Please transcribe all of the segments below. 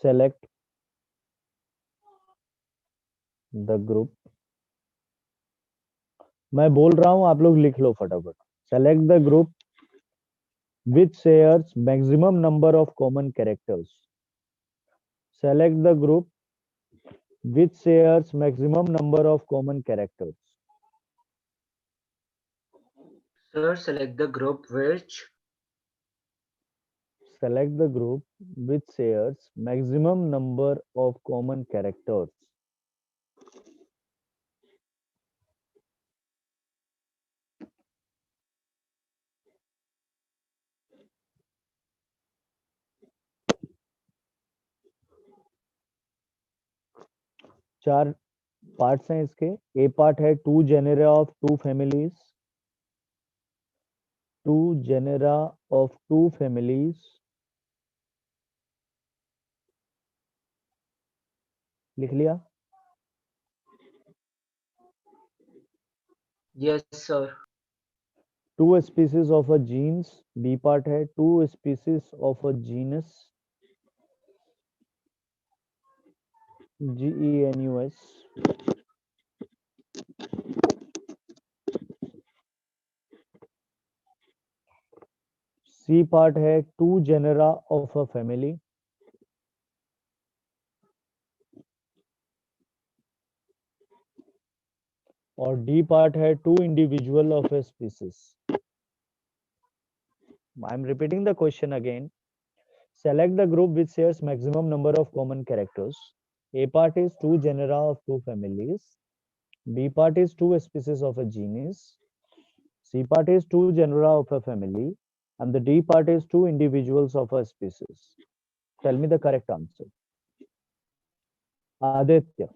select the group. मैं बोल रहा हूं, आप लोग लिख लो फटाफट. Select the group which shares maximum number of common characters. Select the group which shares maximum number of common characters. Sir, select the group which Select the group which shares maximum number of common characters. चार parts हैं इसके. A part है two genera of two families. Two genera of two families. लिख लिया. yes sir. Two species of a genus. B part है two species of a genus. GENUS. C part है two genera of a family. और D part है two individual of a species. I am repeating the question again. Select the group which shares maximum number of common characters. A part is two genera of two families. B part is two species of a genus. C part is two genera of a family. And the D part is two individuals of a species. Tell me the correct answer. Aditya.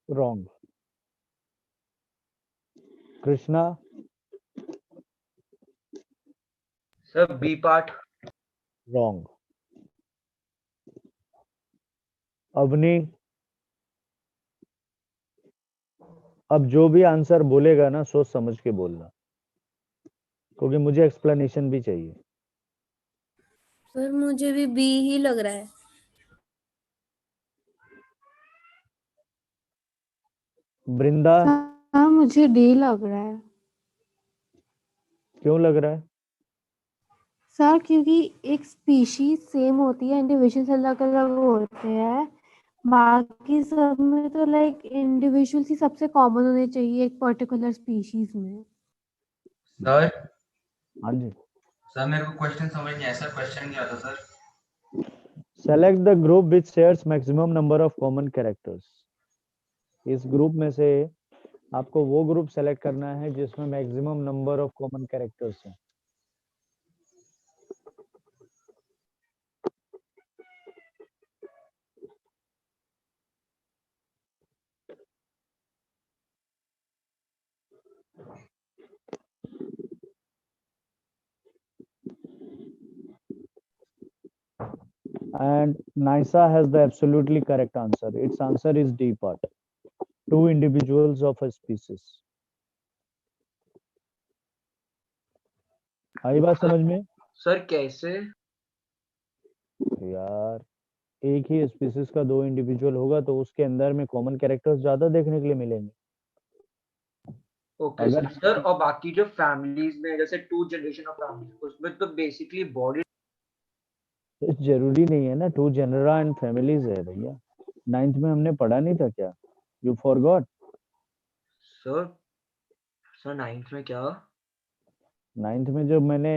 Wrong. Krishna. Sir, B part. Wrong. Avni. अब जो भी answer बोलेगा ना सोच समझ के बोलना, क्योंकि मुझे एक्सप्लेनेशन भी चाहिए. सर मुझे भी बी ही लग रहा है. वृंदा. हाँ मुझे डी लग रहा है. क्यों लग रहा है? सर क्योंकि एक स्पीशीज सेम होती है, इंडिविजुअल्स अलग अलग होते हैं. बाकी सब में तो लाइक इंडिविजुअल्स ही सबसे कॉमन होने चाहिए एक पर्टिकुलर स्पीशीज में. सर. हाँ जी सर मेरे को क्वेश्चन समझ नहीं आया सर. क्वेश्चन क्या था sir? Select the group which shares maximum number of common characters. इस ग्रुप में से आपको वो ग्रुप सेलेक्ट करना है जिसमें maximum number of common characters हैं. And Nisa has the absolutely correct answer. Its answer is D part. Two individuals of a species. आई बात समझ में? सर कैसे? यार एक ही स्पीसीज का दो इंडिविजुअल होगा तो उसके अंदर में कॉमन कैरेक्टर्स ज्यादा देखने के लिए मिलेंगे. Okay sir. और बाकी जो फैमिलीज में जैसे टू जनरेशन ऑफ फैमिली उसमें तो बेसिकली बॉडी जरूरी नहीं है ना. टू जेनरा एंड फैमिलीज है भैया. 9th में हमने पढ़ा नहीं था क्या? You forgot? सर 9th में क्या? 9th में जब मैंने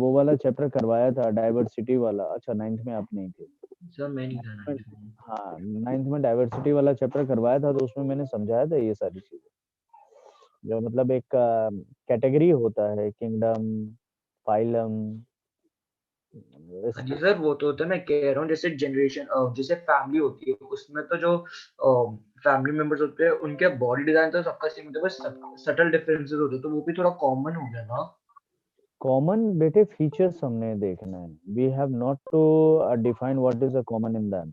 वो वाला चैप्टर करवाया था डाइवर्सिटी वाला. अच्छा 9th में आप नहीं थे सर. मैं नहीं था 9th में. हाँ 9th में डाइवर्सिटी वाला चैप्टर करवाया था तो उसमें मैंने समझाया था ये सारी चीजें. जो मतलब एक कैटेगरी होता है, किंगडम, फाइलम. जी सर वो तो होता है. मैं कह रहा हूँ जैसे जनरेशन जैसे फैमिली होती है उसमें तो जो फैमिली मेंबर्स होते हैं उनके बॉडी डिजाइन तो सबका सेम होता है, बस सटल डिफरेंसेस होते हैं, तो वो भी थोड़ा कॉमन हो गया ना. कॉमन बेटे फीचर्स हमने देखना है, we have not to define what is a common in them.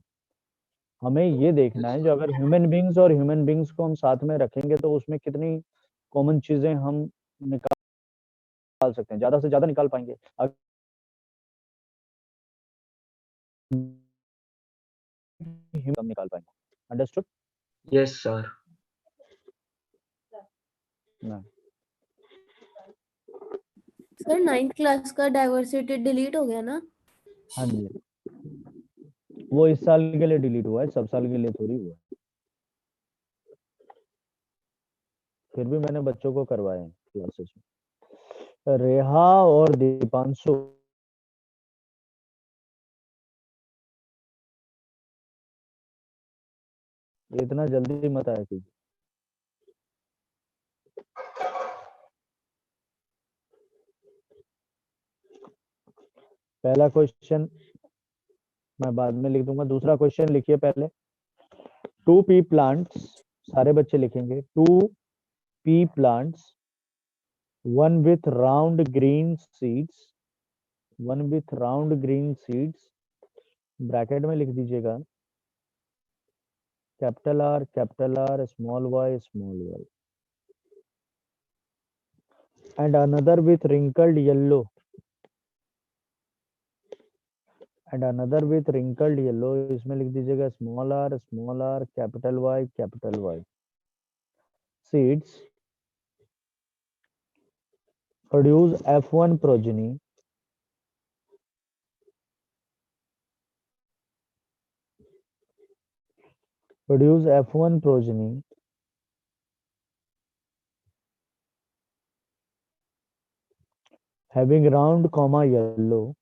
हमें ये देखना है जो अगर ह्यूमन बींग्स और ह्यूमन बींग्स को हम साथ में रखेंगे तो उसमें कितनी कॉमन चीजें हम निकाल सकते हैं, ज्यादा से ज्यादा निकाल पाएंगे। कम निकाल पाएंगे। Understood? Yes sir. Sir 9th class का डाइवर्सिटी डिलीट हो गया ना? हाँ जी, वो इस साल के लिए डिलीट हुआ है, सब साल के लिए थोड़ी हुआ है। फिर भी मैंने बच्चों को करवाए हैं क्लासेस में। रेहा और दीपांशु, इतना जल्दी मत आया कीजिए। पहला क्वेश्चन मैं बाद में लिख दूंगा, दूसरा क्वेश्चन लिखिए पहले। 2 pea plants, सारे बच्चे लिखेंगे 2 pea plants, one with round green seeds, one with round green seeds, bracket में लिख दीजिएगा capital R small y, and another with wrinkled yellow, and another with wrinkled yellow, इसमें लिख दीजिएगा small r capital Y, seeds produce F1 progeny, having round comma yellow,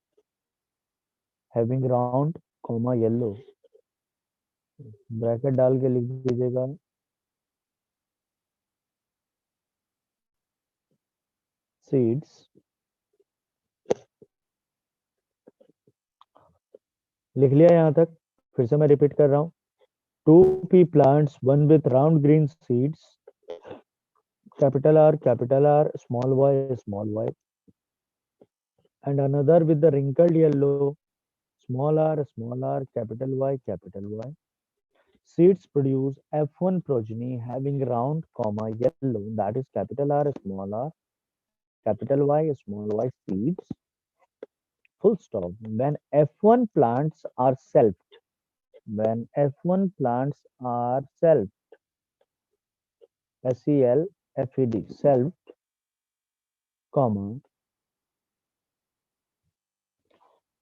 bracket डाल के लिख दीजिएगा seeds लिख लिया यहाँ तक? फिर से मैं रिपीट कर रहा हूँ, 2 pea plants, one with round green seeds, capital R, small y, and another with the wrinkled yellow, small r, capital Y. Seeds produce F1 progeny having round comma yellow, that is capital R, capital Y seeds, full stop. When F1 plants are selfed, SELFED, selfed, comma,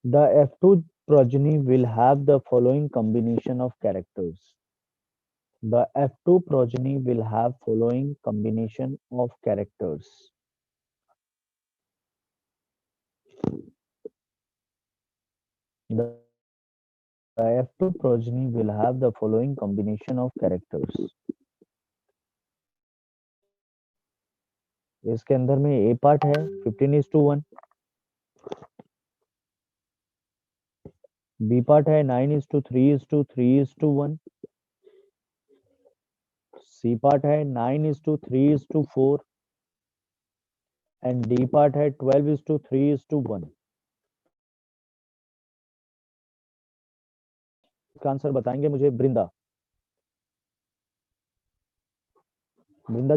the F2 progeny will have the following combination of characters. The F2 progeny will have following combination of characters. The F2 progeny will have the following combination of characters. इसके अंदर में ए part है 15:1, B part है 9:3:3:1, सी part है 9:3:4 and D part है 12:3:1। इसका answer बताएंगे मुझे बृंदा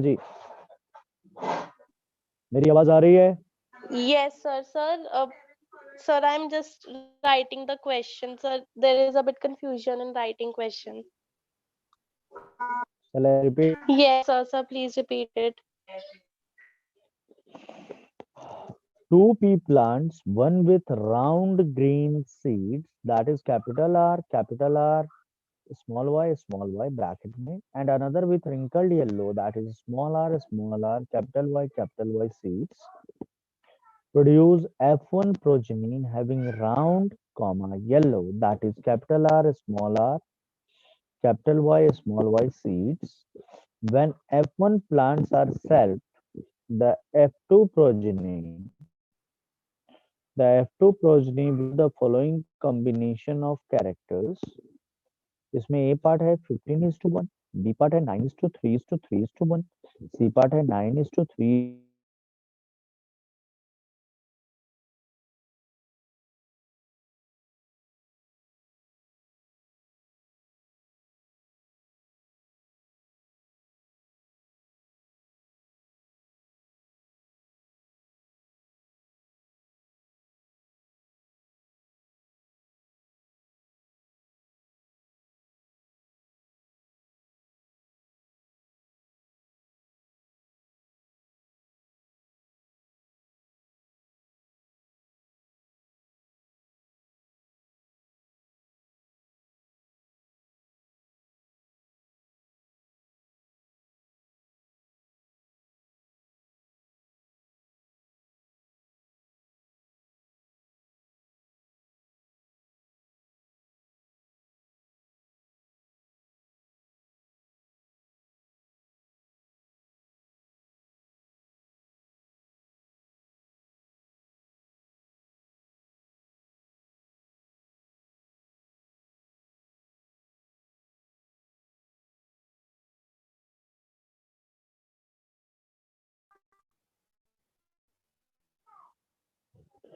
जी, मेरी आवाज आ रही है? Yes, sir. Sir, I'm just writing the question, sir. There is a bit confusion in writing question. Shall I repeat? Yes, sir. Sir, please repeat it. 2 pea plants, one with round green seeds, that is capital R, small y, bracket में, and another with wrinkled yellow, that is small r, capital Y seeds, produce F1 progeny having round comma yellow, that is capital R, capital Y, small y seeds. When F1 plants are self, the F2 progeny with the following combination of characters. इसमें ए part है 15:1, B part है 9:3:3:1, सी part है 9:3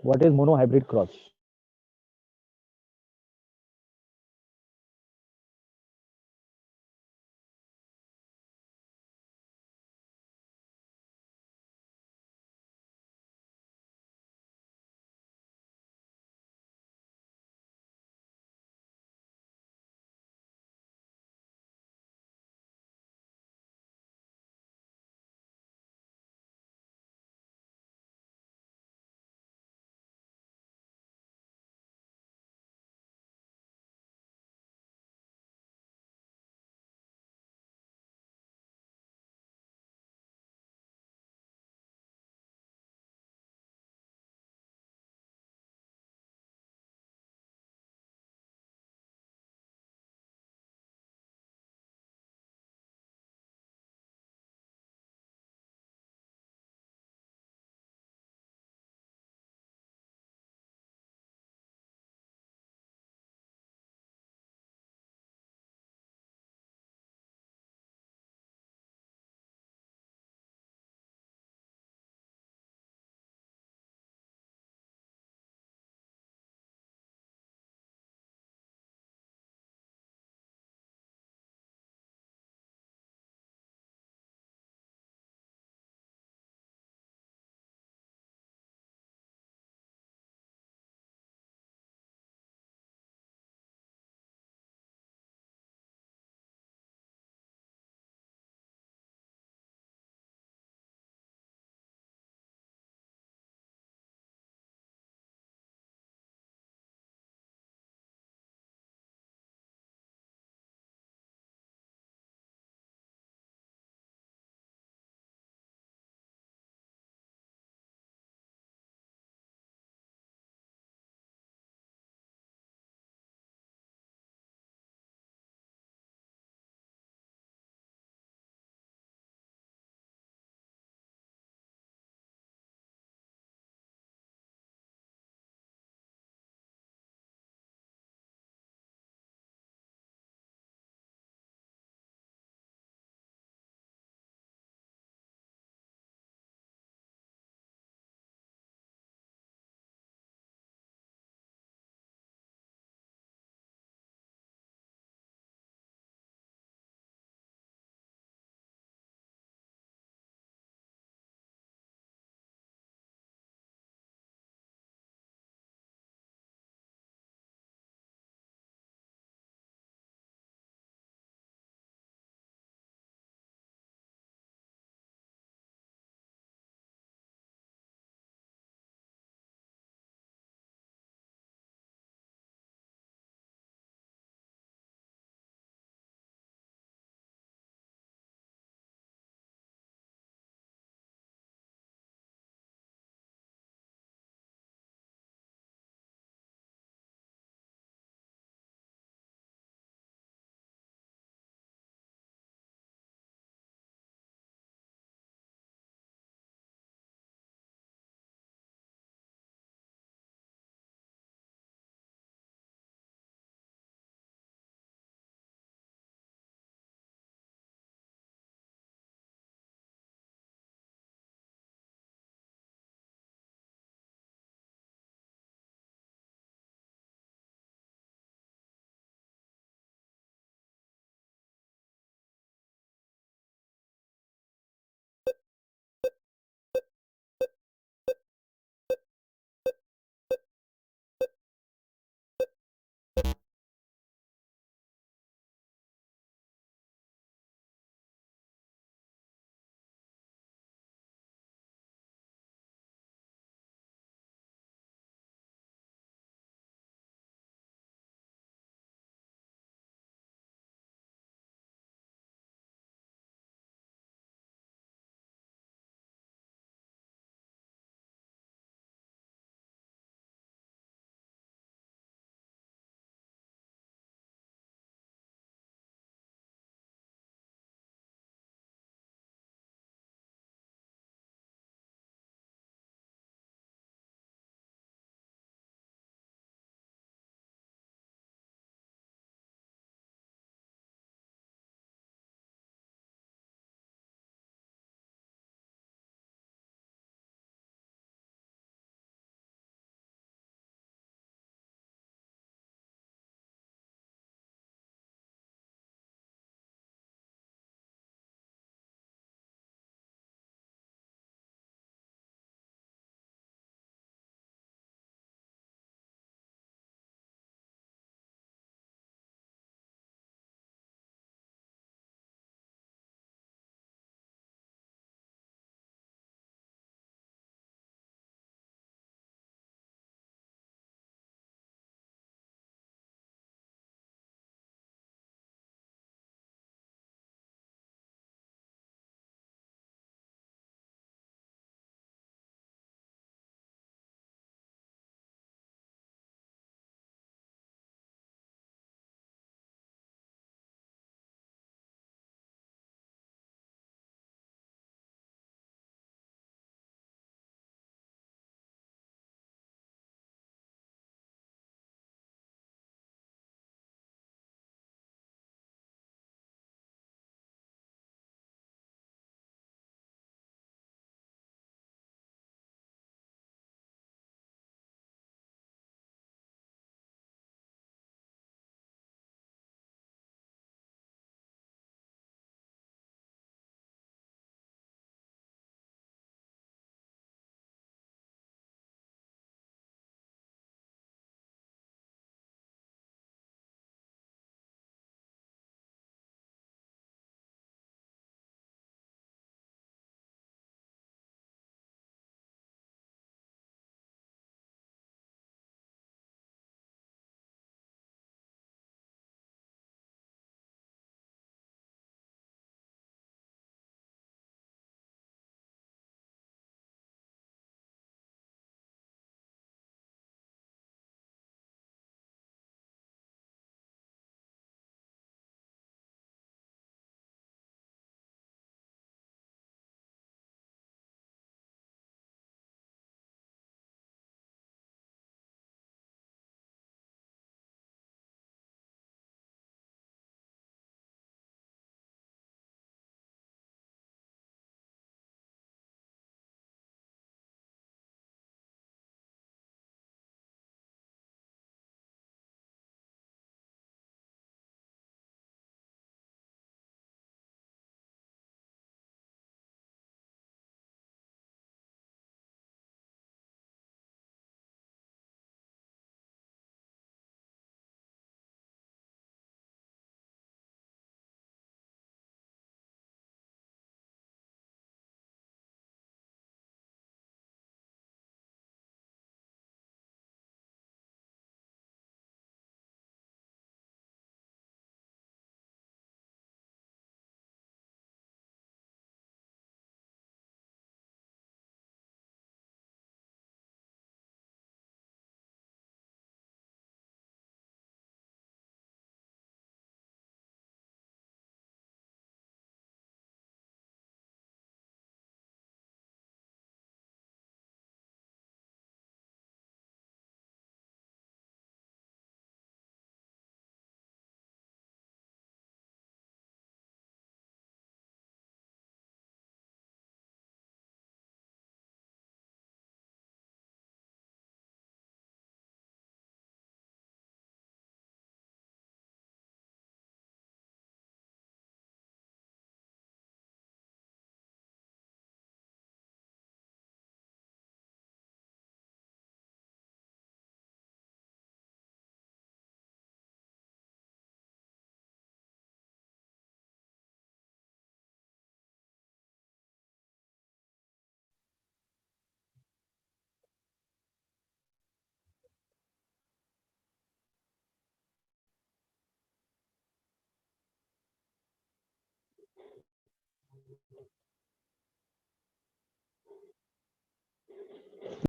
What is monohybrid cross?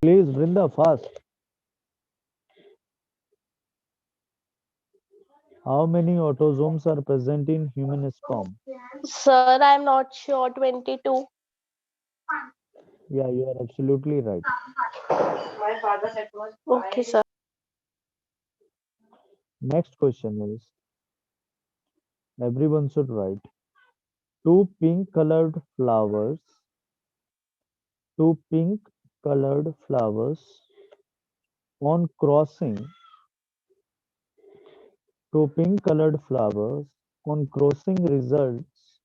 Please, Brinda, fast. How many autosomes are present in human sperm? Sir, I'm not sure. 22. Yeah, you are absolutely right. Okay, sir. Next question is, everyone should write. Two pink colored flowers on crossing results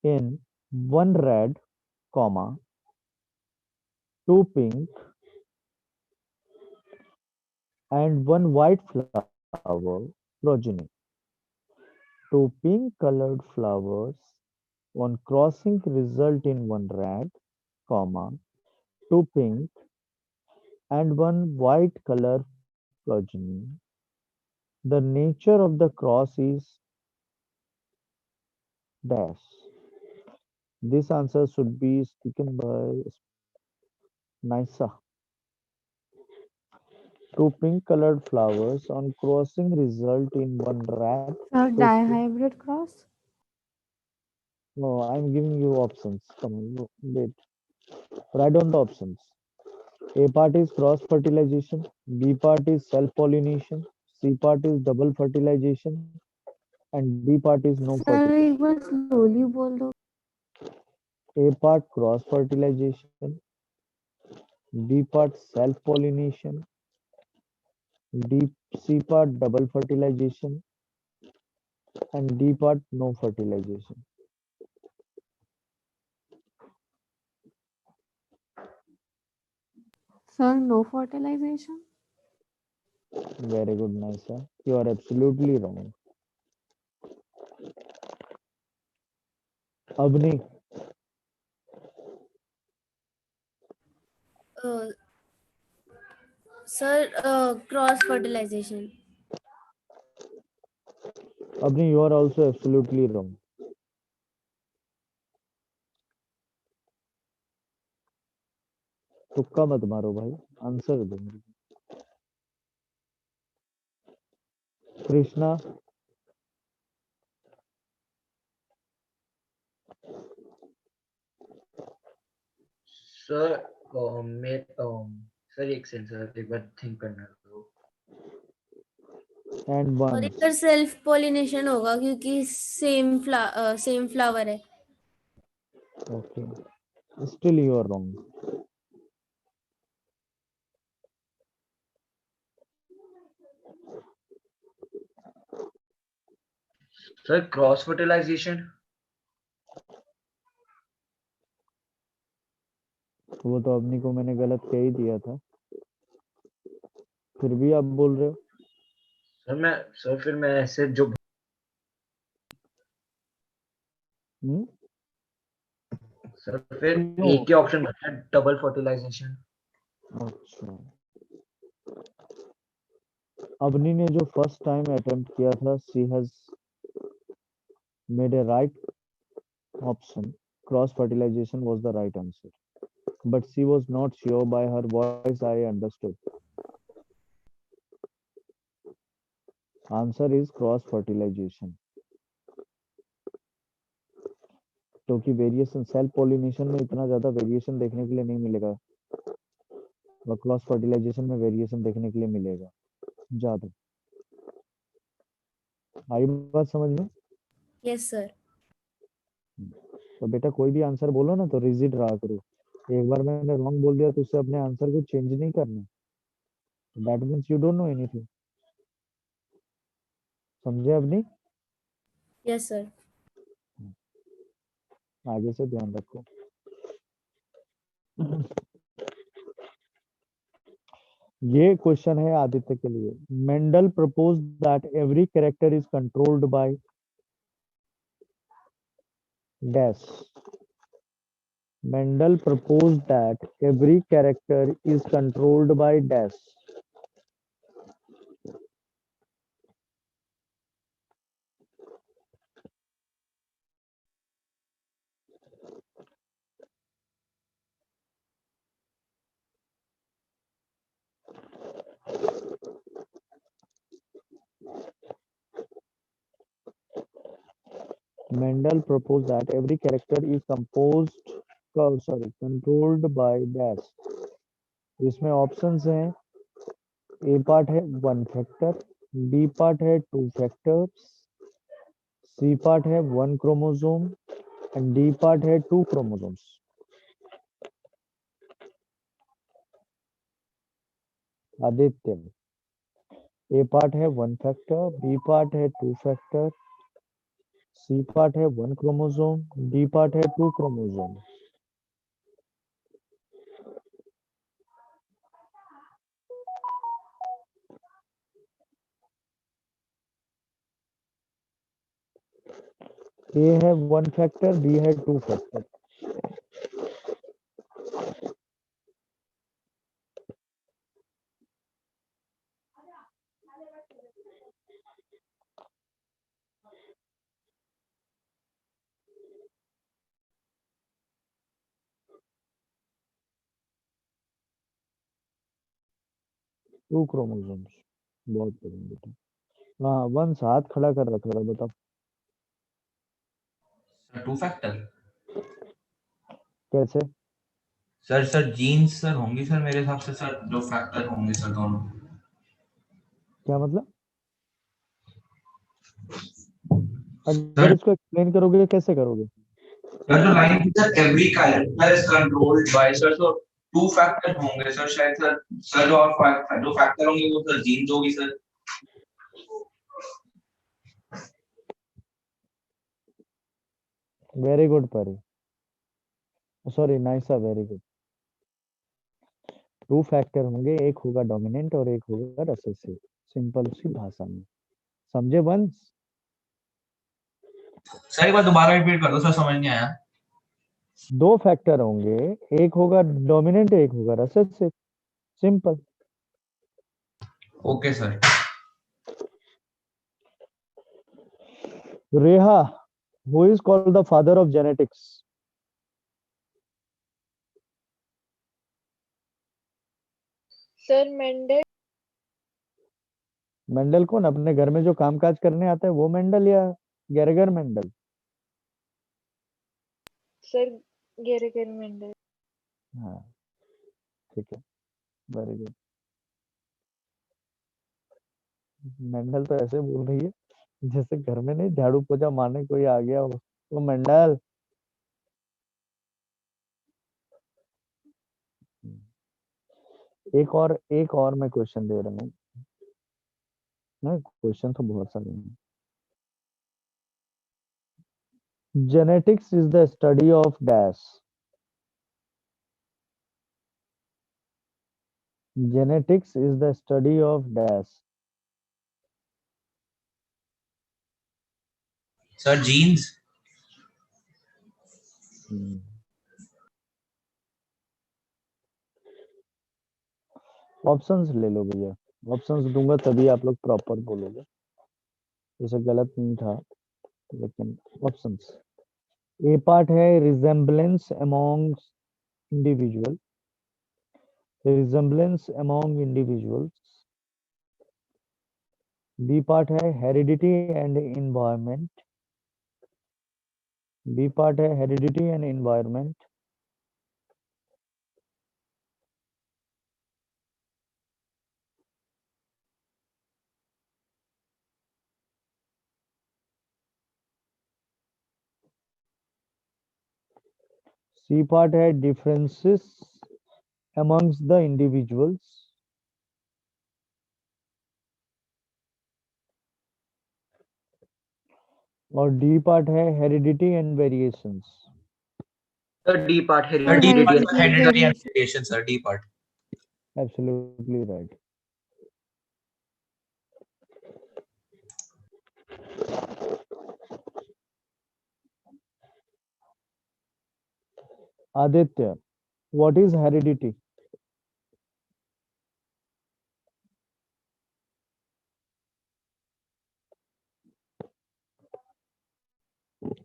in one red, comma, two pink and one white flower progeny. Two pink colored flowers on crossing result in one red, comma, two pink and one white color progeny. The nature of the cross is dash. This answer should be taken by Nisa. Two pink colored flowers on crossing result in one red. Sir, Two pink. dihybrid cross? No, I'm giving you options. Come on, wait. Write down the options. A part is cross fertilization, B part is self pollination, C part is double fertilization, and D part is no sir fertilization. एक बार slowly बोल दो. A part cross fertilization, B part self pollination, C part double fertilization, and D part no fertilization. Sir, no fertilization? Very good, Nisa. You are absolutely wrong. Abni, Uh, sir, cross fertilization. Abni, you are also absolutely wrong. तुक्का मत मारो भाई, answer दो. Krishna, sir मैं sir एक second sir एक बार think करना दो. and और one. इधर सेल्फ पॉलिनेशन होगा क्योंकि सेम फ्लावर है. Okay. Still you are wrong. Sir cross fertilisation. वो तो अपनी को मैंने गलत कह ही दिया था, फिर भी आप बोल रहे हो. सर फिर मैं ऐसे जो हम्म? सर फिर क्यों? एक ही ऑप्शन बचा है डबल फर्टिलाइजेशन. अच्छा, अबनी ने जो फर्स्ट टाइम अटेम्प्ट किया था, she has made a right option. Cross fertilisation was the right answer, but she was not sure. By her voice I understood. Answer is cross fertilization. क्योंकि variation self pollination में इतना ज्यादा variation देखने के लिए नहीं मिलेगा, और क्रॉस फर्टिलाइजेशन में वेरिएशन देखने के लिए मिलेगा ज्यादा. आई बात समझ में? Yes sir. तो बेटा कोई भी आंसर बोलो ना तो रिजिड रहा करो. एक बार मैंने रॉन्ग बोल दिया तो उससे अपने आंसर को चेंज नहीं करना. That means you don't know anything. समझे अपनी? Yes sir. आगे से ध्यान रखो. ये क्वेश्चन है आदित्य के लिए. Mendel propose that every character is controlled by dash. Mendel proposed that every character is controlled by dash. Mendel proposed that every character is controlled by dash. इसमें ऑप्शंस हैं, ए पार्ट है 1 फैक्टर, बी पार्ट है 2 factors, सी part है 1 chromosome and D part है 2 chromosomes. Aditya, ए part है 1 factor, B part है 2 factor, सी part है 1 chromosome, D part है 2 क्रोमोसोम. ए है 1 फैक्टर, बी है 2 फैक्टर. To chromosomes. बहुत बढ़िया बेटा. हाँ, वंश हाथ खड़ा कर रखा है, बताओ सर 2 फैक्टर. कैसे. सर जीन्स सर होंगी सर मेरे हिसाब से सर 2 फैक्टर होंगे सर दोनों. क्या मतलब. अगर सर इसको एक्सप्लेन करोगे कैसे करोगे. सर जो लाइन थी sir every character is controlled by sir, तो 2 फैक्टर होंगे सर शायद सर. सर जो और जो फैक्टर होंगे वो सर जीन्स होगी सर. वेरी गुड परी, sorry Naisa, very good. 2 factor होंगे, एक होगा डोमिनेंट और एक होगा रिसेसिव. सिंपल सी भाषा में समझे वंश. सर एक बार दोबारा रिपीट कर दो सर, समझ नहीं आया. 2 फैक्टर होंगे, एक होगा डोमिनेंट एक होगा recessive. Simple. Okay sir. Reha, who is called the father of genetics. Sir Mendel. Mendel कौन, अपने घर में जो कामकाज करने आता है वो मेंडल या Gregor Mendel. Sir Gregor Mendel. हाँ ठीक है, वेरी गुड. मेंडल तो ऐसे बोल रही है जैसे घर में नहीं झाड़ू पोछा मारने कोई आ गया हो. वो मेंडल. एक और मैं क्वेश्चन दे रहा हूँ ना. क्वेश्चन तो बहुत सारे हैं. Genetics is the study of dash. Genetics is the study of dash. Sir genes. Options ले लो भैया, ऑप्शंस दूंगा तभी आप लोग प्रॉपर बोलोगे. जैसे गलत नहीं था लेकिन ऑप्शंस. ए पार्ट है resemblance among individual. Resemblance among individuals. B part है heredity and environment. B part है heredity and environment. C part है डिफरेंसेस amongst the individuals. और डी पार्ट है heredity and variations. The D part, sir Sir, D heredity part and hereditary heredity and variation. Variation sir D part. Absolutely right. Aditya, what is heredity?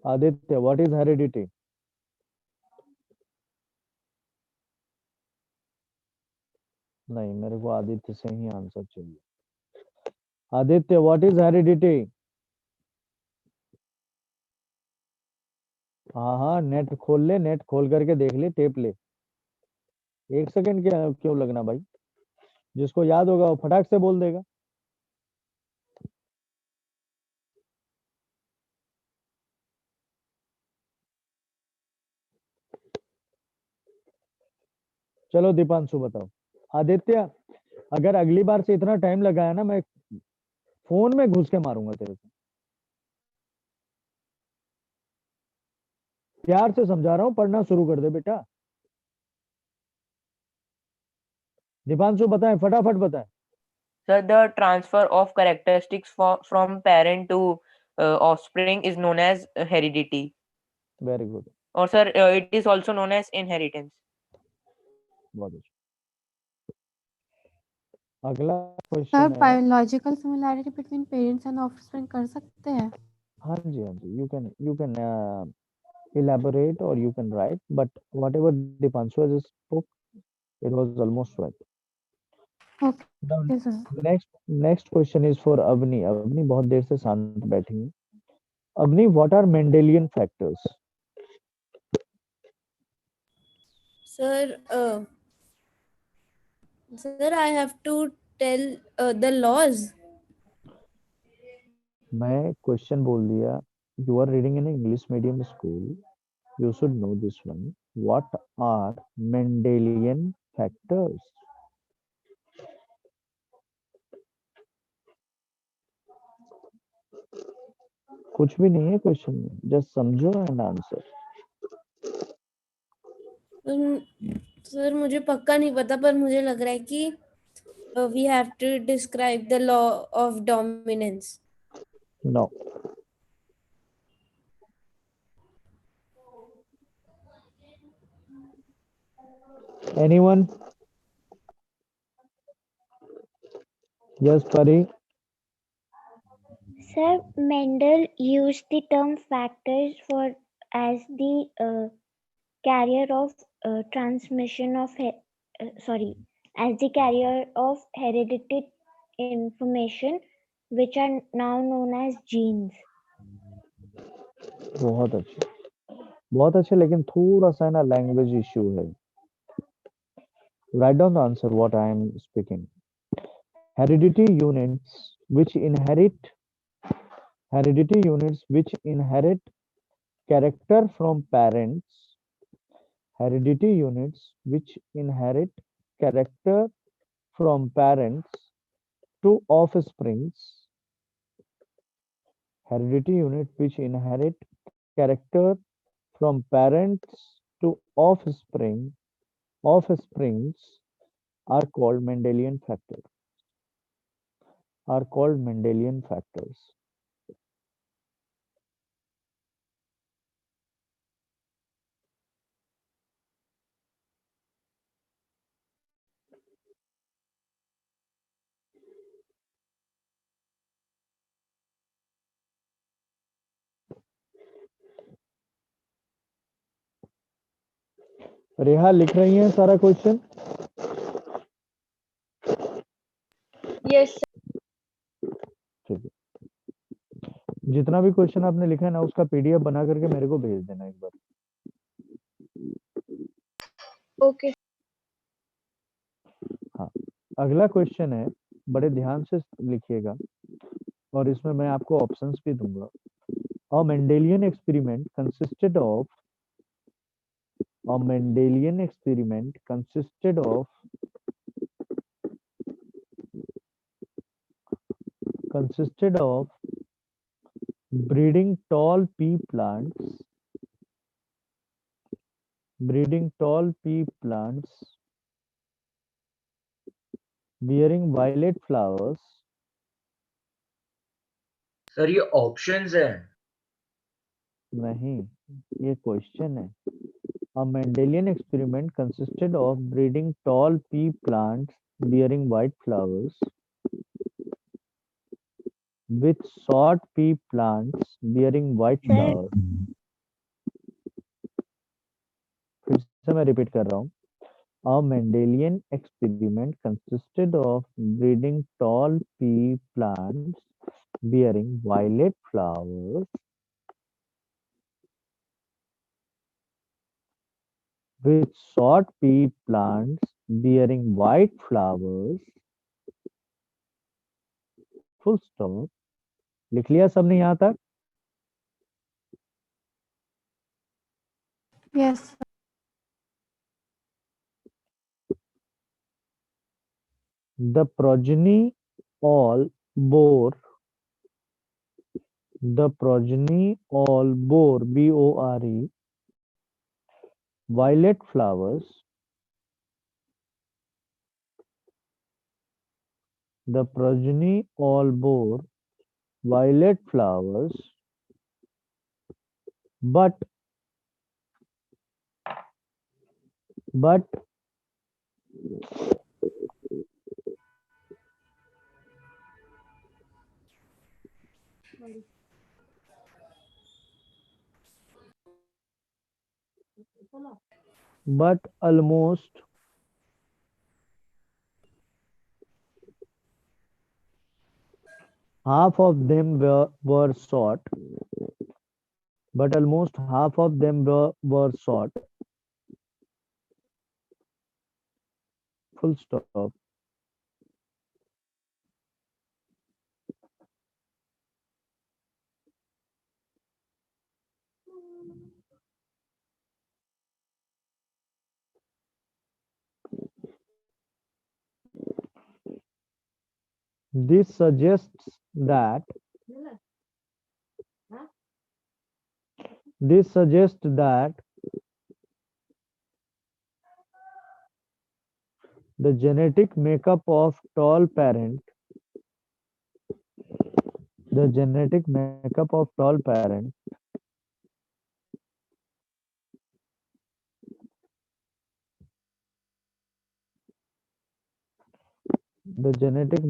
Aditya, what is heredity? नहीं, मेरे को आदित्य से ही answer चाहिए. Aditya, what is heredity? हाँ हाँ, net खोल ले, net खोल करके देख ले, टेप ले। 1 सेकंड क्या क्यों लगना भाई, जिसको याद होगा वो फटाक से बोल देगा। चलो दीपांशु बताओ। आदित्य, अगर अगली बार से इतना टाइम लगाया ना, मैं फोन में घुस के मारूंगा तेरे को। प्यार से समझा रहा हूँ, पढ़ना शुरू कर दे बेटा। दीपांशु बताएं, फटाफट बताएं। So the transfer of characteristics from parent to offspring is known as heredity. Very good, Or sir, it is also known as inheritance. बहुत अच्छा। अगला सर क्वेश्चन है। Biological similarity between parents and offspring कर सकते हैं? हाँ जी, हाँ जी, you can elaborate or you can write, but whatever Dipanshu has spoke, it was almost right. Now, okay sir. next question is for Avni. Avni बहुत देर से शांत बैठी है। Avni, what are Mendelian factors? Sir, sir, I have to tell the laws. मैं question बोल दिया। You are reading in an English medium school. You should know this one. What are Mendelian factors? कुछ भी नहीं है question में, just समझो and answer. Sir मुझे पक्का नहीं पता, पर मुझे लग रहा है कि we have to describe the law of dominance. No, anyone? Yes Pari. Sir, Mendel used the term factors for as the carrier of transmission of as the carrier of hereditary information, which are now known as genes. बहुत अच्छे, बहुत अच्छे, लेकिन थोड़ा सा ना language issue है। Write down the answer what I am speaking. Heredity units which inherit heredity units which inherit character from parents, heredity units which inherit character from parents to offsprings, heredity unit which inherit character from parents to offsprings are called Mendelian factors. Are called Mendelian factors. रेहा लिख रही हैं सारा question? Yes, sir. ठीक है, जितना भी question आपने लिखा है ना, उसका पीडीएफ बना करके मेरे को भेज देना एक बार। Okay. हाँ, अगला क्वेश्चन है, बड़े ध्यान से लिखिएगा और इसमें मैं आपको ऑप्शंस भी दूंगा। A Mendelian experiment consisted of a Mendelian experiment consisted of breeding tall pea plants bearing violet flowers. Sir ये ऑप्शंस है। नहीं, ये क्वेश्चन है। A Mendelian experiment consisted of breeding tall pea plants bearing white flowers with short pea plants bearing white Sir, flowers. फिर से मैं repeat कर रहा हूँ। A Mendelian experiment consisted of breeding tall pea plants bearing violet flowers with short pea plants bearing white flowers. Full stop. लिख लिया सबने यहाँ तक? Yes. The progeny all bore B-O-R-E, violet flowers. The progeny all bore violet flowers, but almost half of them were short. But almost half of them were short. Full stop. This suggests that the genetic makeup of tall parent the genetic makeup of tall parent the genetic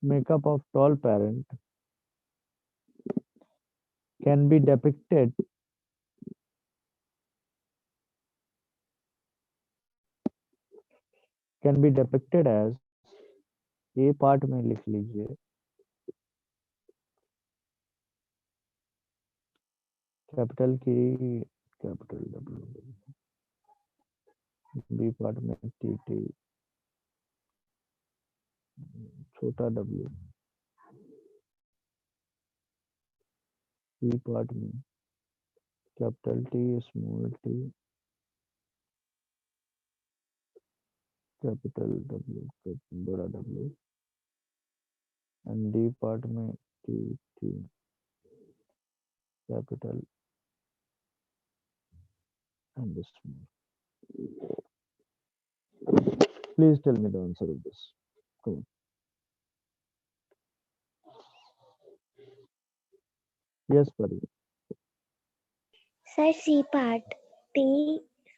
makeup of tall parent can be depicted as A part में लिख लीजिए capital की capital W, B part में T T, छोटा W, C part में capital T small T capital W बड़ा W and D part में T T capital and small. Please tell me the answer of this. Come on. Yes, Pari. Sir, C part. T,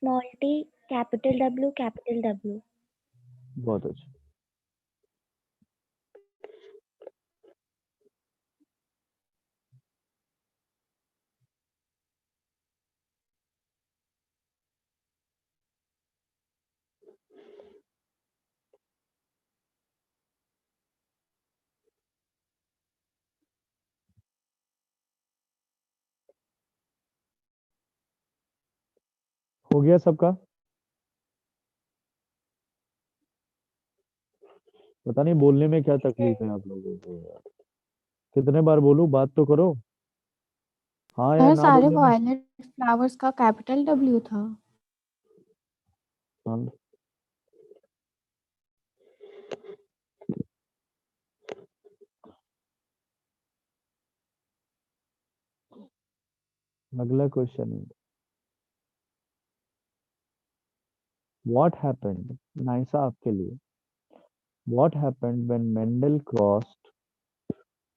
small t, capital W, capital W. बहुत अच्छा. हो गया सबका? पता नहीं बोलने में क्या तकलीफ है आप लोगों को यार. कितने बार बोलूं, बात तो करो. हाँ या सर ना सारे बोलने में. वायलेट फ्लावर्स का कैपिटल W था. हाँ. अगला क्वेश्चन है व्हाट हैपेंड. नाइसा आपके लिए. What happened when Mendel crossed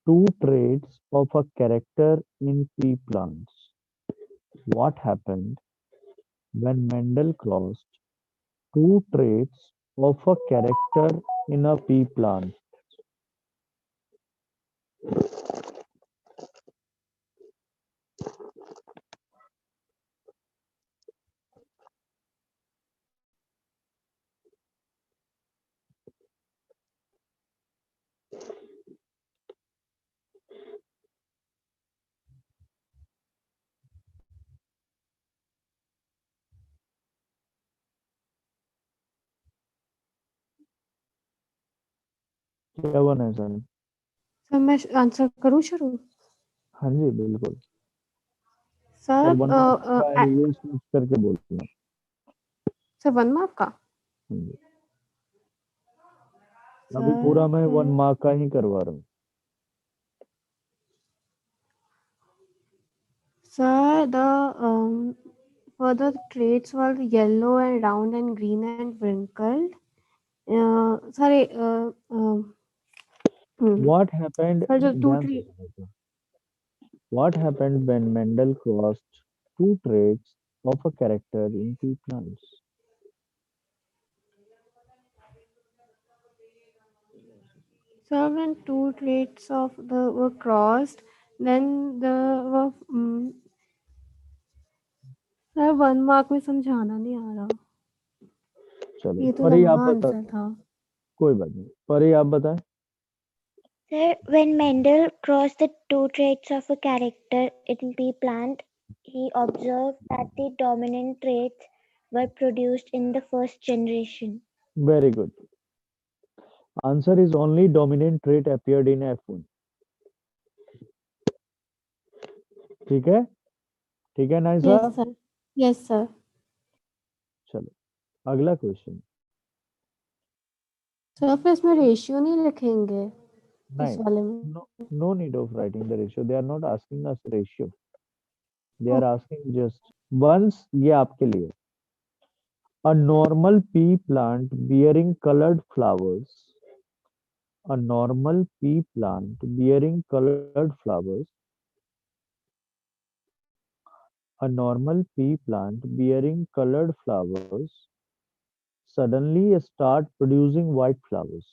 two traits of a character in pea plants? What happened when Mendel crossed two traits of a character in a pea plant? क्या बना है sir? Sir मैं answer करूँ शुरू? हाँ जी बिल्कुल। सर और 1 mark का है, ये सोच करके बोलना। सर 1 मार्क का? हाँ जी। अभी पूरा मैं 1 मार्क का ही करवा रहा हूँ। Sir, for the traits were yellow and round and green and wrinkled. Sorry, What happened? sir, जो two ध्यान से tree सुनो तो। What happened when Mendel crossed two traits of a character in two plants? sir, when two traits of the were crossed, then the were sir 1 mark में समझाना नहीं आ रहा, चलो ये तो परी आप लंबा बता, आंसर था। कोई बात नहीं, परी आप बताएं। Sir, when Mendel crossed the two traits of a character in pea plant, he observed that the dominant traits were produced in the first generation. Very good. Answer is only dominant trait appeared in F1. ठीक है? ठीक है Naisa? Yes sir, yes sir. चलो अगला question. Sir फिर इसमें ratio नहीं लिखेंगे इस नहीं, वाले में? no need of writing the ratio. They are not asking us ratio. They are asking just once, ये आपके लिए। A normal pea plant bearing colored flowers. A normal pea plant bearing colored flowers. A normal pea plant bearing colored flowers suddenly start producing white flowers.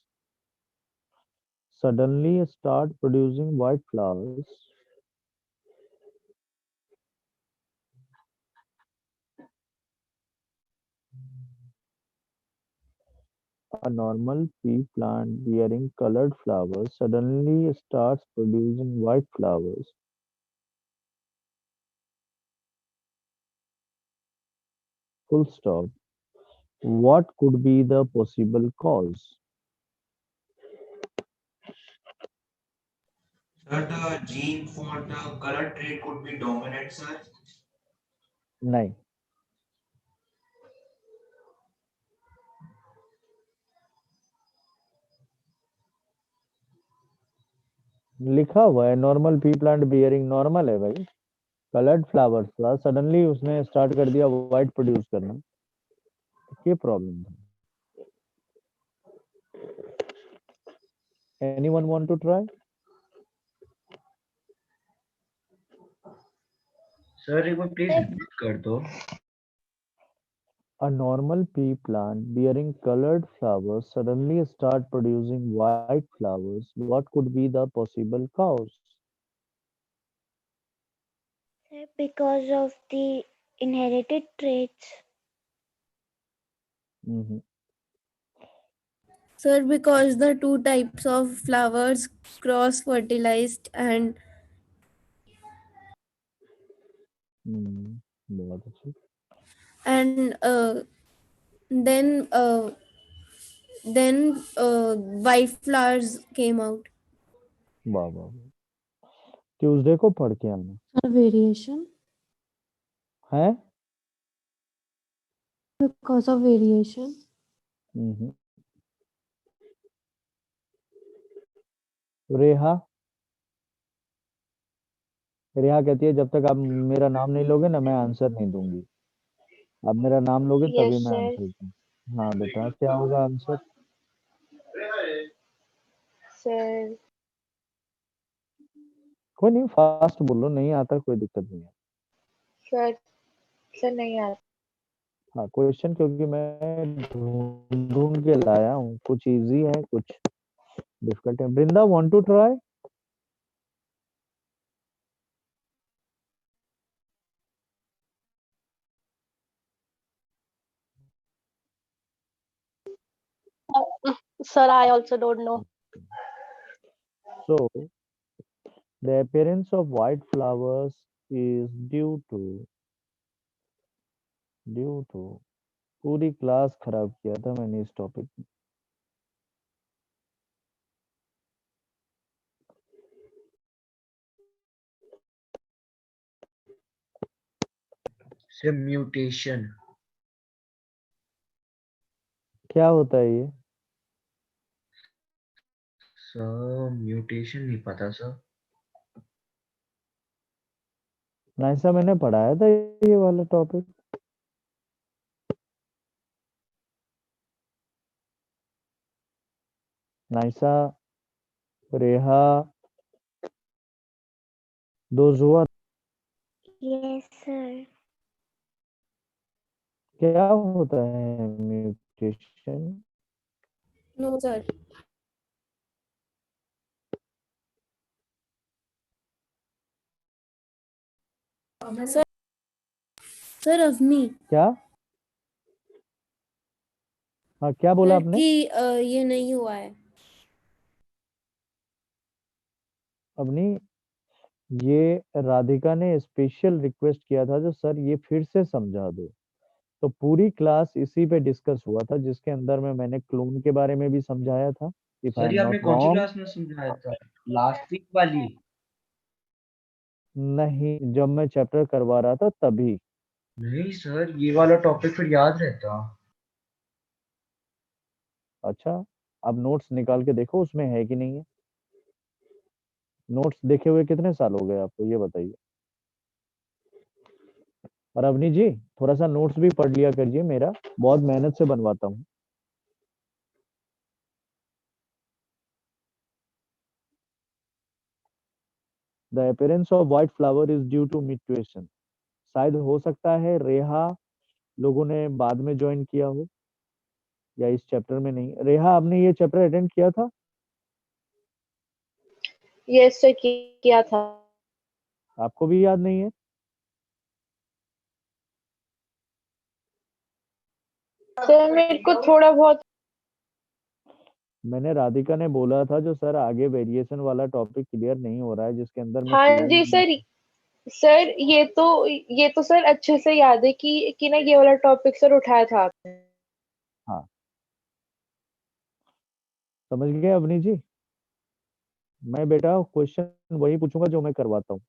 Suddenly start producing white flowers. A normal pea plant bearing colored flowers suddenly starts producing white flowers. Full stop. What could be the possible cause? Sir, the gene for the color trait could be dominant, sir. नहीं, लिखा हुआ है normal pea plant bearing, normal है भाई, coloured flowers था, suddenly उसने start कर दिया व्हाइट प्रोड्यूस करना, ये प्रॉब्लम था। Anyone want to try? Sir एक बार प्लीज रिपीट कर दो। A normal pea plant bearing colored flowers suddenly start producing white flowers. What could be the possible cause? Sir, because of the inherited traits. Mhm. Sir, because the two types of flowers cross fertilized and बहुत अच्छी। and then white flowers came out. वाह वाह वाह। Tuesday को पढ़ के आना sir variation, है। Because of variation. हम्म। रेहा, रेहा कहती है जब तक आप मेरा नाम नहीं लोगे ना मैं आंसर नहीं दूंगी। आप मेरा नाम लोगे तभी Yes, मैं sir. आंसर दूंगा। हाँ बेटा, क्या होगा आंसर? Sir, कोई नहीं, फास्ट बोलो, नहीं आता कोई दिक्कत नहीं है। sir, sir नहीं आता। हाँ क्वेश्चन क्योंकि मैं ढूंढ ढूंढ के लाया हूँ, कुछ इजी है कुछ डिफिकल्ट है। Vrinda want to try? Sir, I also don't know. So the appearance of white flowers is due to पूरी क्लास खराब किया था मैंने इस टॉपिक में। से म्यूटेशन। क्या होता है ये? सर म्यूटेशन नहीं पता सर। नाइसा मैंने पढ़ाया था ये वाला टॉपिक। नाइसा, रेहा, दोज हुआ। Yes, sir. क्या होता है mutation? No sir. Sir sir Avni क्या? हाँ, क्या बोला सर आपने? कि ये नहीं हुआ है। अपनी ये राधिका ने स्पेशल रिक्वेस्ट किया था जो सर ये फिर से समझा दो। तो पूरी क्लास इसी पे डिस्कस हुआ था, जिसके अंदर में मैंने क्लोन के बारे में भी समझाया था, इफ आई सर एम ये आपने नॉट कौन सी रॉन्ग। क्लास में समझाया था? लास्ट वीक वाली? नहीं, जब मैं चैप्टर करवा रहा था तभी। नहीं सर, ये वाला टॉपिक फिर याद रहता। अच्छा, अब नोट्स निकाल के देखो उसमें है कि नहीं है। नोट्स देखे हुए कितने साल हो गए आपको, ये बताइए। और अवनी जी, थोड़ा सा नोट्स भी पढ़ लिया करिए, मेरा बहुत मेहनत से बनवाता हूँ। The appearance of white flower is due to mutation. शायद हो सकता है रेहा लोगों ने बाद में ज्वाइन किया हो, या इस चैप्टर में नहीं। रेहा, आपने ये चैप्टर अटेंड किया था? यस सर किया था। आपको भी याद नहीं है? सर मेरे को थोड़ा बहुत। मैंने राधिका ने बोला था जो सर आगे वेरिएशन वाला टॉपिक क्लियर नहीं हो रहा है, जिसके अंदर में हाँ क्लोन। जी सर। सर ये तो सर अच्छे से याद है कि ना ये वाला टॉपिक सर उठाया था आपने। हाँ, समझ गए अवनी जी? मैं बेटा क्वेश्चन वही पूछूंगा जो मैं करवाता हूँ।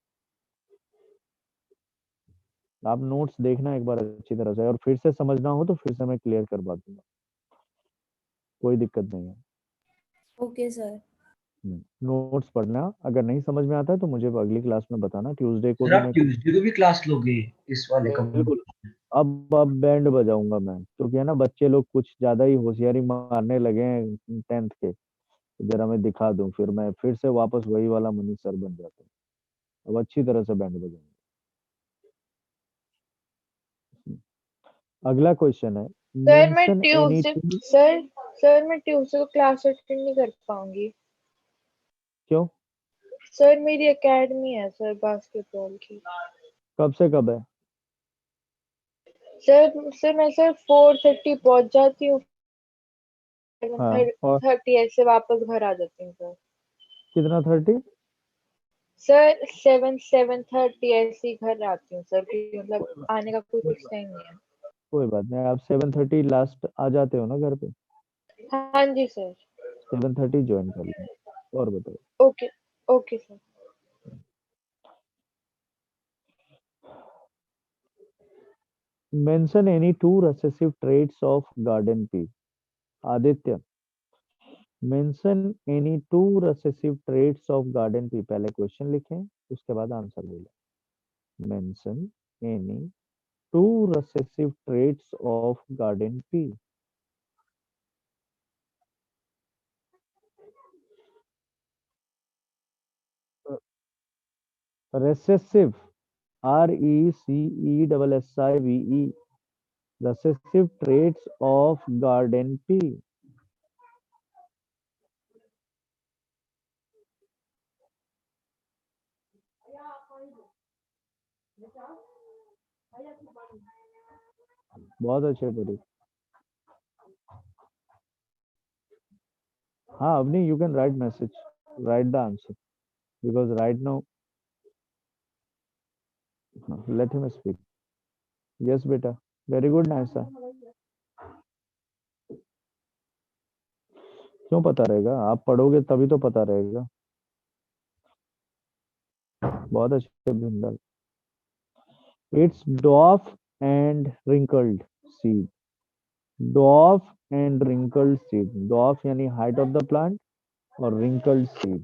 आप नोट्स देखना एक बार अच्छी तरह से, और फिर से समझना हो तो फिर से मैं क्लियर करवा दूंगा, कोई दिक्कत नहीं है। Okay sir. नोट्स पढ़ना, अगर नहीं समझ में आता है तो मुझे अगली क्लास में बताना, ट्यूसडे को सर भी आप मैं ट्यूसडे को भी क्लास लोगे इस वाले का? बिल्कुल। अब बैंड बजाऊंगा मैं, क्योंकि है ना बच्चे लोग कुछ ज्यादा ही होशियारी मारने लगे हैं 10th के। तो जरा मैं दिखा दूं, फिर मैं फिर से वापस वही वाला मनीष सर बन जाता हूँ। अब अच्छी तरह से बैंड बजाऊंगा। अगला क्वेश्चन है, सर मैं mention any Tuesday too. Sir sir मैं ट्यूसडे को क्लास अटेंड नहीं कर पाऊंगी। क्यों? सर मेरी एकेडमी है सर बास्केटबॉल की। कब से कब है? सर मैं सर 4:30 पहुंच जाती हूँ। हाँ, और 7:30 ऐसे वापस घर आ जाती हूँ सर। कितना 30? सर 7:30 ऐसे ही घर आती हूँ सर, क्योंकि मतलब कोई आने का कोई कोई फिक्स टाइम नहीं है। कोई बात नहीं, आप 7:30 लास्ट आ जाते हो ना घर पे? हाँ जी सर। 7:30 ज्वाइन कर लेंगे। और बताओ। Okay okay sir. Mention any two recessive traits of garden pea. Aditya, mention any two recessive traits of garden pea. पहले क्वेश्चन लिखें, उसके बाद आंसर बोलें। Mention any two recessive traits of garden pea. Recessive, RECESSIVE, recessive traits of garden P. बहुत अच्छे पढ़े। हाँ Avani, you can write message, write the answer, because right now let him speak. Yes बेटा, very good Naisa. क्यों पता रहेगा? आप पढ़ोगे तभी तो पता रहेगा। बहुत अच्छे Bindal. Its dwarf and wrinkled seed. Dwarf and wrinkled seed. Dwarf यानी height of the plant और wrinkled seed.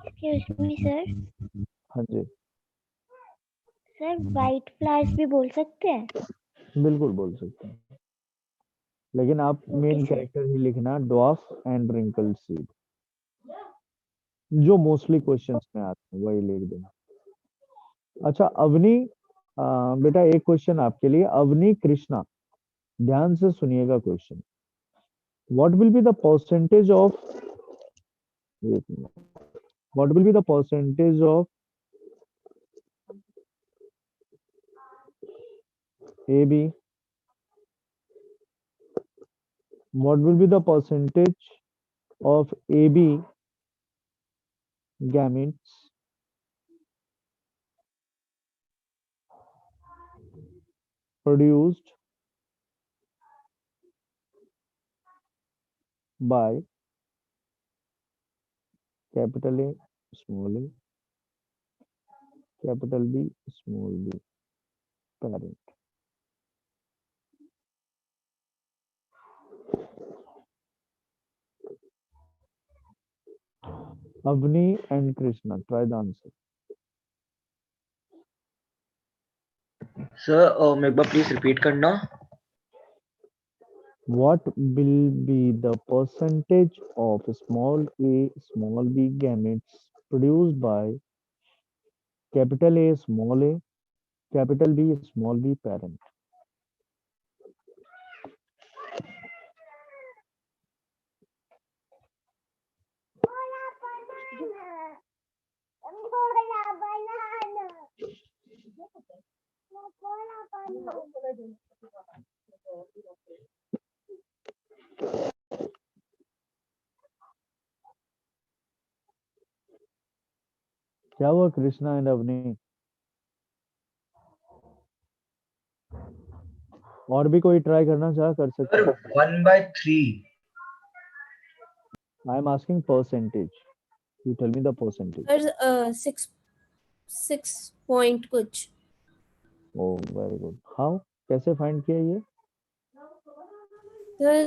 Excuse me sir, हाँ जी, सर वाइट फ्लावर्स भी बोल सकते हैं? बिल्कुल बोल सकते हैं, लेकिन आप मेन सर। कैरेक्टर ही लिखना dwarf and wrinkled seed, जो मोस्टली क्वेश्चंस में आते हैं वही लिख देना। अच्छा अवनी, बेटा एक क्वेश्चन आपके लिए। अवनी कृष्णा, ध्यान से सुनिएगा question. What will be the percentage of what will be the percentage of AB? What will be the percentage of AB gametes produced by capital A, small a, capital B, small b parent? Avni and Krishna, try the answer. Sir एक बार please repeat करना। What will be the percentage of small a, small b gametes produced by capital A, small a, capital B, small b parent? क्या हुआ Krishna and Avani? और भी कोई try करना चाह कर सकते सर हैं? 1/3। I am asking percentage. You tell me the percentage. Sir 6 point कुछ। Oh, very good. How? कैसे फाइंड किया ये? Sir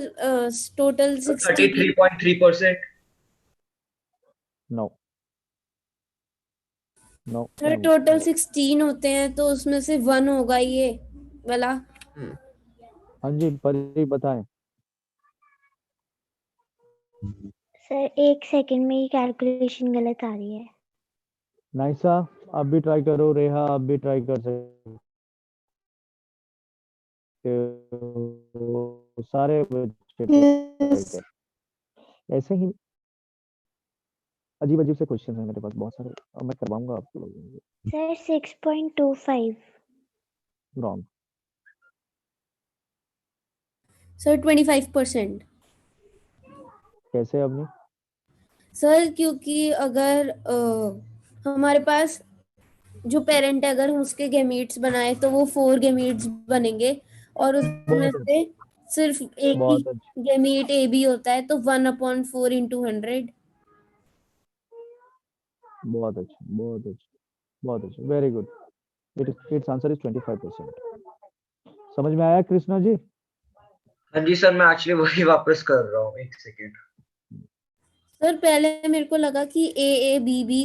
total 16। 33.3%। No. No. Sir total 16 होते हैं तो उसमें से 1 होगा ये वाला। हाँ जी, परी बताएं। सर 1 सेकंड में ये कैलकुलेशन गलत आ रही है। नाइसा, आप भी ट्राई करो। रेहा, आप भी ट्राई कर सकते हो। सारे बच्चे ट्राई Yes. कर। ऐसे ही अजीब अजीब से क्वेश्चन है मेरे पास बहुत सारे, और मैं करवाऊंगा आप लोगों को। सर 6.25। रॉन्ग। सर 25%। कैसे अवनी? सर क्योंकि अगर हमारे पास जो पेरेंट है अगर हम उसके गैमीट्स बनाए तो वो 4 गैमीट्स बनेंगे और उसमें बहुत से सिर्फ एक ही बहुत अच्छा, गैमीट ए बी होता है तो 1/4 into 100। बहुत अच्छा, बहुत अच्छा, बहुत अच्छा, very good. It's answer is 25%। समझ में आया कृष्णा जी? हाँ जी सर, मैं एक्चुअली वही वापस कर रहा हूँ, एक सेकेंड। सर पहले मेरे को लगा कि ए बी बी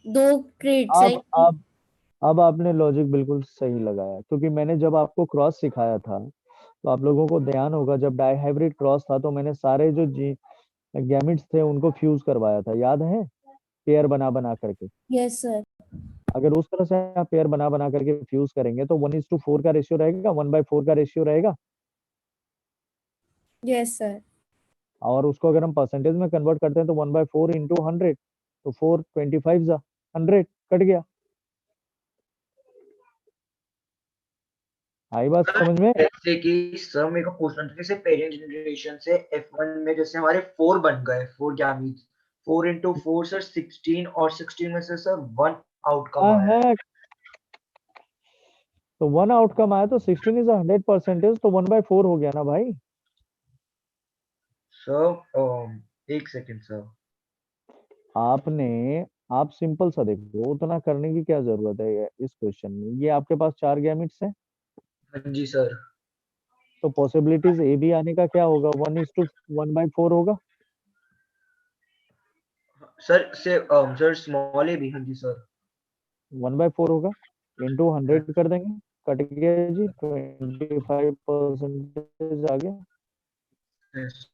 2 ट्रेड्स हैं। अब आपने लॉजिक बिल्कुल सही लगाया, क्योंकि मैंने जब आपको क्रॉस सिखाया था तो आप लोगों को ध्यान होगा, जब डाइहाइब्रिड क्रॉस था तो मैंने सारे जो गैमेट्स थे उनको फ्यूज करवाया था, याद है? पेयर बना बना करके। Yes sir. अगर उस तरह से आप पेयर बना बना करके फ्यूज करेंगे तो 1:4 का रेशियो रहेगा, 1/4 का रेशियो रहेगा। Yes sir. और उसको अगर हम परसेंटेज में कन्वर्ट करते हैं तो 1/4 into 100, तो 4 25 जा 100 कट गया। आई बात समझ में? जैसे कि सर मेरे को पूछना था, जैसे पेरेंट जनरेशन से F1 में जैसे हमारे 4 बन गए, 4 गैमीट्स, 4 into 4 सर 16, और 16 में से सर 1 आउटकम आया। है तो 1 आउटकम आया तो 16 इज 100%, तो 1/4 हो गया ना भाई। सर एक सेकेंड सर। आपने आप सिंपल सा देखो, उतना करने की क्या जरूरत है इस क्वेश्चन में। ये आपके पास 4 गैमेट्स हैं, हाँ जी सर। तो पॉसिबिलिटीज ए बी आने का क्या होगा, 1:1/4 होगा। सर स्मॉल ए भी, हाँ जी सर। 1/4 होगा, इंटू 100 कर देंगे, कट गया जी, 25% आ गया। Yes.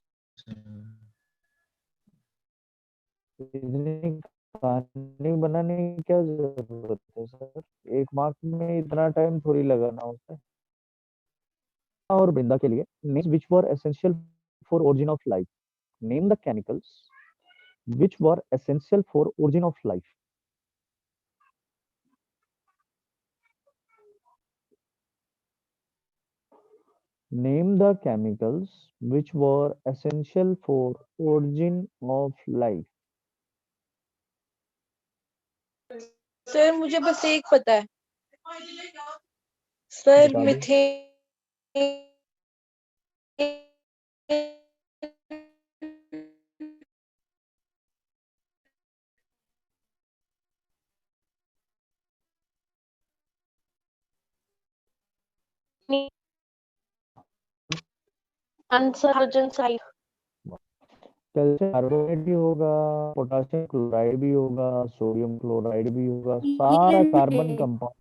इतनी कहानी बनाने की क्या जरूरत है सर, 1 मार्क में इतना टाइम थोड़ी लगाना होता है। और वृंदा के लिए, names which were essential for origin of life, name the chemicals which were essential for origin of life. Name the chemicals which were essential for origin of life. Sir मुझे बस एक पता है सर, बता दो। Methane. Answer hydrogen side. Calcium carbonate भी होगा, potassium chloride भी होगा, सोडियम क्लोराइड भी होगा, सारा कार्बन कंपाउंड।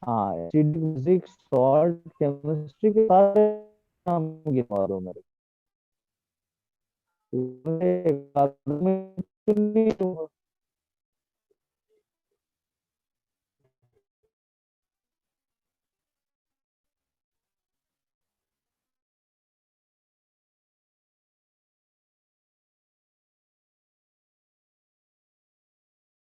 हाँ, एसिड, फिजिक्स, सॉल्ट, केमिस्ट्री के सारे नाम गिनवा दो मेरे।